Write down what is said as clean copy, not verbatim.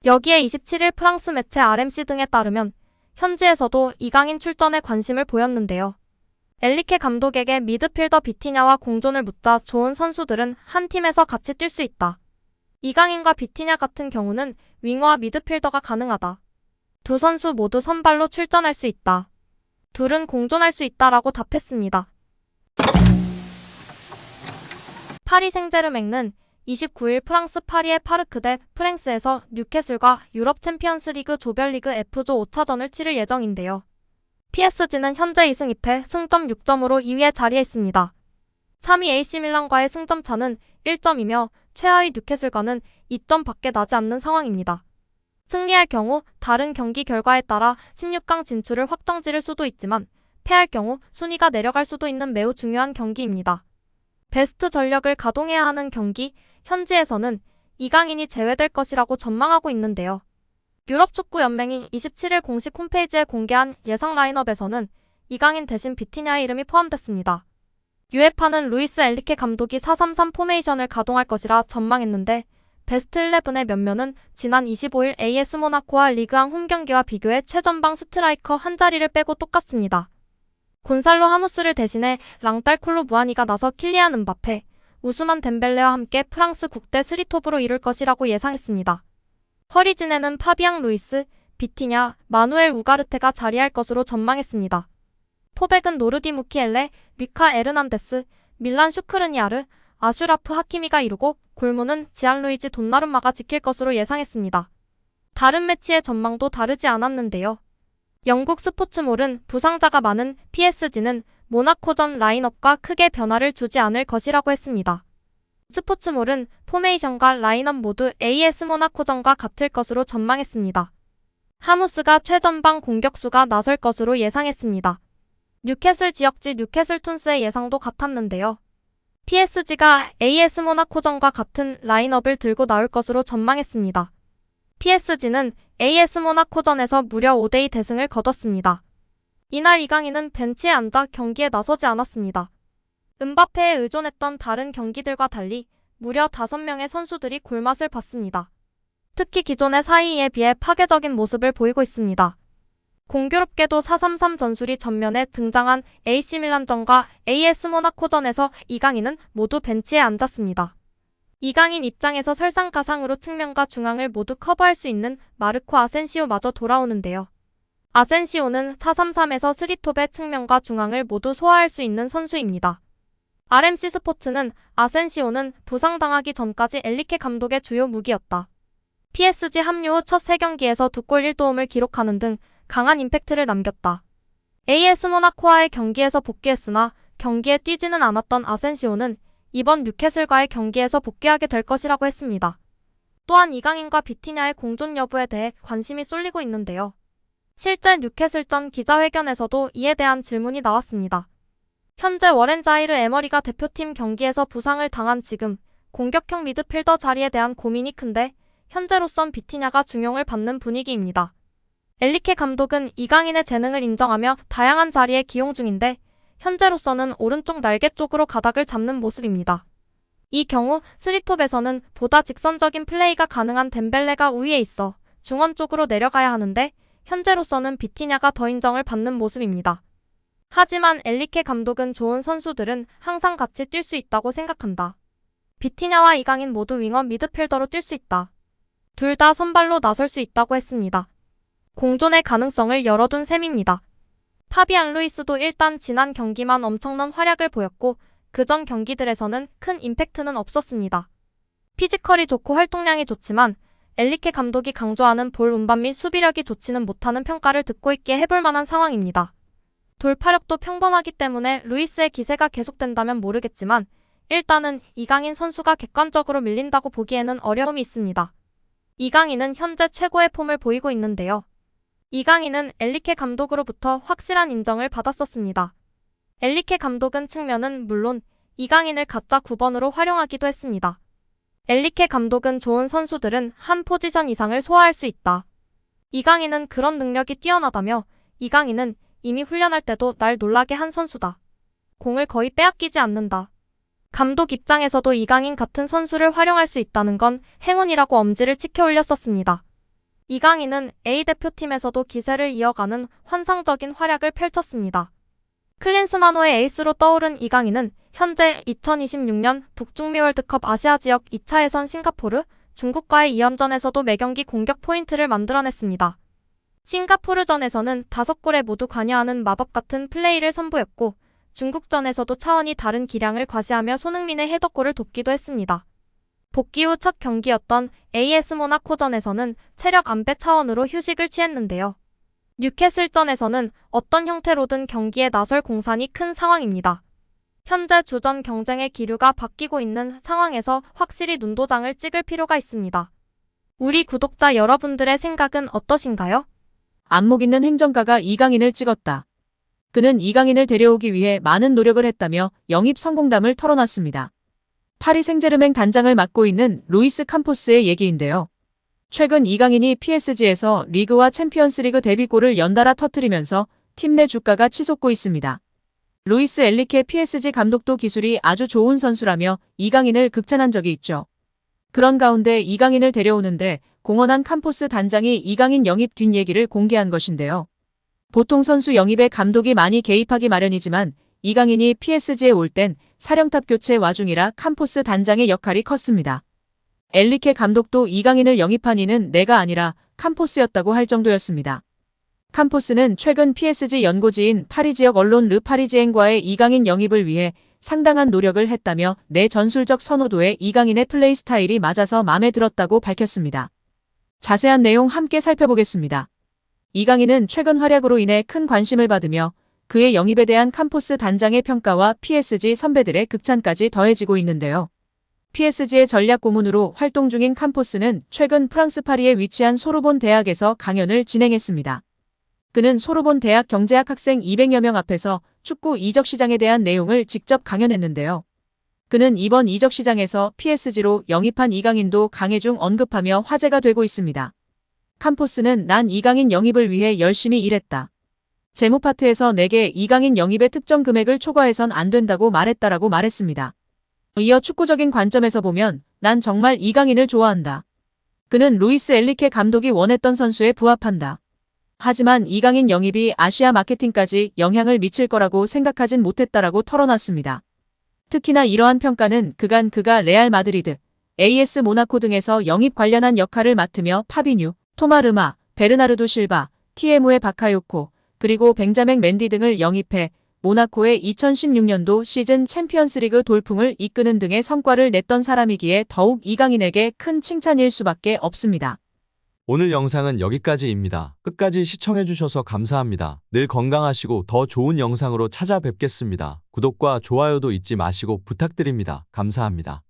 여기에 27일 프랑스 매체 RMC 등에 따르면 현지에서도 이강인 출전에 관심을 보였는데요. 엔리케 감독에게 미드필더 비티냐와 공존을 묻자 좋은 선수들은 한 팀에서 같이 뛸 수 있다. 이강인과 비티냐 같은 경우는 윙어와 미드필더가 가능하다. 두 선수 모두 선발로 출전할 수 있다. 둘은 공존할 수 있다라고 답했습니다. 파리 생제르맹은 29일 프랑스 파리의 파르크 대 프랭스에서 뉴캐슬과 유럽 챔피언스리그 조별리그 F조 5차전을 치를 예정인데요. PSG는 현재 2승 2패 승점 6점으로 2위에 자리해 있습니다. 3위 AC밀란과의 승점 차는 1점이며 최하위 뉴캐슬과는 2점 밖에 나지 않는 상황입니다. 승리할 경우 다른 경기 결과에 따라 16강 진출을 확정지을 수도 있지만 패할 경우 순위가 내려갈 수도 있는 매우 중요한 경기입니다. 베스트 전력을 가동해야 하는 경기, 현지에서는 이강인이 제외될 것이라고 전망하고 있는데요. 유럽축구연맹이 27일 공식 홈페이지에 공개한 예상 라인업에서는 이강인 대신 비티냐의 이름이 포함됐습니다. 유에파는 루이스 엔리케 감독이 4-3-3 포메이션을 가동할 것이라 전망했는데 베스트 11의 면면은 지난 25일 AS 모나코와 리그앙 홈경기와 비교해 최전방 스트라이커 한 자리를 빼고 똑같습니다. 곤살로 하무스를 대신해 랑달콜로 무아니가 나서 킬리안 음바페, 우스만 덴벨레와 함께 프랑스 국대 3톱으로 이룰 것이라고 예상했습니다. 허리진에는 파비앙 루이스, 비티냐, 마누엘 우가르테가 자리할 것으로 전망했습니다. 포백은 노르디 무키엘레, 리카 에르난데스, 밀란 슈크르니아르, 아슈라프 하키미가 이루고 골무는 지안루이지 돈나룸마가 지킬 것으로 예상했습니다. 다른 매치의 전망도 다르지 않았는데요. 영국 스포츠몰은 부상자가 많은 PSG는 모나코전 라인업과 크게 변화를 주지 않을 것이라고 했습니다. 스포츠몰은 포메이션과 라인업 모두 AS 모나코전과 같을 것으로 전망했습니다. 하무스가 최전방 공격수가 나설 것으로 예상했습니다. 뉴캐슬 지역지 뉴캐슬 툰스의 예상도 같았는데요. PSG가 AS 모나코전과 같은 라인업을 들고 나올 것으로 전망했습니다. PSG는 AS 모나코전에서 무려 5대2 대승을 거뒀습니다. 이날 이강인은 벤치에 앉아 경기에 나서지 않았습니다. 음바페에 의존했던 다른 경기들과 달리 무려 5명의 선수들이 골맛을 봤습니다. 특히 기존의 4위에 비해 파괴적인 모습을 보이고 있습니다. 공교롭게도 4-3-3 전술이 전면에 등장한 AC밀란전과 AS 모나코전에서 이강인은 모두 벤치에 앉았습니다. 이강인 입장에서 설상가상으로 측면과 중앙을 모두 커버할 수 있는 마르코 아센시오마저 돌아오는데요. 아센시오는 4-3-3에서 3톱의 측면과 중앙을 모두 소화할 수 있는 선수입니다. RMC 스포츠는 아센시오는 부상당하기 전까지 엔리케 감독의 주요 무기였다. PSG 합류 후 첫 3경기에서 2골 1도움을 기록하는 등 강한 임팩트를 남겼다. AS 모나코와의 경기에서 복귀했으나 경기에 뛰지는 않았던 아센시오는 이번 뉴캐슬과의 경기에서 복귀하게 될 것이라고 했습니다. 또한 이강인과 비티냐의 공존 여부에 대해 관심이 쏠리고 있는데요. 실제 뉴캐슬전 기자회견에서도 이에 대한 질문이 나왔습니다. 현재 워렌 자이르 에머리가 대표팀 경기에서 부상을 당한 지금 공격형 미드필더 자리에 대한 고민이 큰데 현재로선 비티냐가 중용을 받는 분위기입니다. 엔리케 감독은 이강인의 재능을 인정하며 다양한 자리에 기용 중인데 현재로서는 오른쪽 날개 쪽으로 가닥을 잡는 모습입니다. 이 경우 3톱에서는 보다 직선적인 플레이가 가능한 덴벨레가 우위에 있어 중원 쪽으로 내려가야 하는데 현재로서는 비티냐가 더 인정을 받는 모습입니다. 하지만 엔리케 감독은 좋은 선수들은 항상 같이 뛸 수 있다고 생각한다. 비티냐와 이강인 모두 윙어 미드필더로 뛸 수 있다. 둘 다 선발로 나설 수 있다고 했습니다. 공존의 가능성을 열어둔 셈입니다. 파비앙 루이스도 일단 지난 경기만 엄청난 활약을 보였고 그전 경기들에서는 큰 임팩트는 없었습니다. 피지컬이 좋고 활동량이 좋지만 엔리케 감독이 강조하는 볼 운반 및 수비력이 좋지는 못하는 평가를 듣고 있게 해볼 만한 상황입니다. 돌파력도 평범하기 때문에 루이스의 기세가 계속된다면 모르겠지만 일단은 이강인 선수가 객관적으로 밀린다고 보기에는 어려움이 있습니다. 이강인은 현재 최고의 폼을 보이고 있는데요. 이강인은 엔리케 감독으로부터 확실한 인정을 받았었습니다. 엔리케 감독은 측면은 물론 이강인을 가짜 9번으로 활용하기도 했습니다. 엔리케 감독은 좋은 선수들은 한 포지션 이상을 소화할 수 있다. 이강인은 그런 능력이 뛰어나다며 이강인은 이미 훈련할 때도 날 놀라게 한 선수다. 공을 거의 빼앗기지 않는다. 감독 입장에서도 이강인 같은 선수를 활용할 수 있다는 건 행운이라고 엄지를 치켜 올렸었습니다. 이강인은 A대표팀에서도 기세를 이어가는 환상적인 활약을 펼쳤습니다. 클린스만호의 에이스로 떠오른 이강인은 현재 2026년 북중미 월드컵 아시아 지역 2차 예선 싱가포르, 중국과의 2연전에서도 매경기 공격 포인트를 만들어냈습니다. 싱가포르전에서는 5골에 모두 관여하는 마법 같은 플레이를 선보였고 중국전에서도 차원이 다른 기량을 과시하며 손흥민의 헤더골을 돕기도 했습니다. 복귀 후 첫 경기였던 AS 모나코전에서는 체력 안배 차원으로 휴식을 취했는데요. 뉴캐슬전에서는 어떤 형태로든 경기에 나설 공산이 큰 상황입니다. 현재 주전 경쟁의 기류가 바뀌고 있는 상황에서 확실히 눈도장을 찍을 필요가 있습니다. 우리 구독자 여러분들의 생각은 어떠신가요? 안목 있는 행정가가 이강인을 찍었다. 그는 이강인을 데려오기 위해 많은 노력을 했다며 영입 성공담을 털어놨습니다. 파리 생제르맹 단장을 맡고 있는 루이스 캄포스의 얘기인데요. 최근 이강인이 PSG에서 리그와 챔피언스리그 데뷔골을 연달아 터뜨리면서 팀 내 주가가 치솟고 있습니다. 루이스 엔리케 PSG 감독도 기술이 아주 좋은 선수라며 이강인을 극찬한 적이 있죠. 그런 가운데 이강인을 데려오는데 공헌한 캄포스 단장이 이강인 영입 뒷얘기를 공개한 것인데요. 보통 선수 영입에 감독이 많이 개입하기 마련이지만 이강인이 PSG에 올 땐 사령탑 교체 와중이라 캄포스 단장의 역할이 컸습니다. 엔리케 감독도 이강인을 영입한 이는 내가 아니라 캄포스였다고 할 정도였습니다. 캄포스는 최근 PSG 연고지인 파리 지역 언론 르 파리지앵과의 이강인 영입을 위해 상당한 노력을 했다며 내 전술적 선호도에 이강인의 플레이 스타일이 맞아서 마음에 들었다고 밝혔습니다. 자세한 내용 함께 살펴보겠습니다. 이강인은 최근 활약으로 인해 큰 관심을 받으며 그의 영입에 대한 캄포스 단장의 평가와 PSG 선배들의 극찬까지 더해지고 있는데요. PSG의 전략 고문으로 활동 중인 캄포스는 최근 프랑스 파리에 위치한 소르본 대학에서 강연을 진행했습니다. 그는 소르본 대학 경제학 학생 200여 명 앞에서 축구 이적 시장에 대한 내용을 직접 강연했는데요. 그는 이번 이적 시장에서 PSG로 영입한 이강인도 강의 중 언급하며 화제가 되고 있습니다. 캄포스는 난 이강인 영입을 위해 열심히 일했다. 재무 파트에서 내게 이강인 영입의 특정 금액을 초과해선 안 된다고 말했다라고 말했습니다. 이어 축구적인 관점에서 보면 난 정말 이강인을 좋아한다. 그는 루이스 엔리케 감독이 원했던 선수에 부합한다. 하지만 이강인 영입이 아시아 마케팅까지 영향을 미칠 거라고 생각하진 못했다라고 털어놨습니다. 특히나 이러한 평가는 그가 레알 마드리드, AS 모나코 등에서 영입 관련한 역할을 맡으며 파비뉴, 토마르마, 베르나르도 실바, TMO의 바카요코, 그리고 벤자맹 맨디 등을 영입해 모나코의 2016년도 시즌 챔피언스리그 돌풍을 이끄는 등의 성과를 냈던 사람이기에 더욱 이강인에게 큰 칭찬일 수밖에 없습니다. 오늘 영상은 여기까지입니다. 끝까지 시청해주셔서 감사합니다. 늘 건강하시고 더 좋은 영상으로 찾아뵙겠습니다. 구독과 좋아요도 잊지 마시고 부탁드립니다. 감사합니다.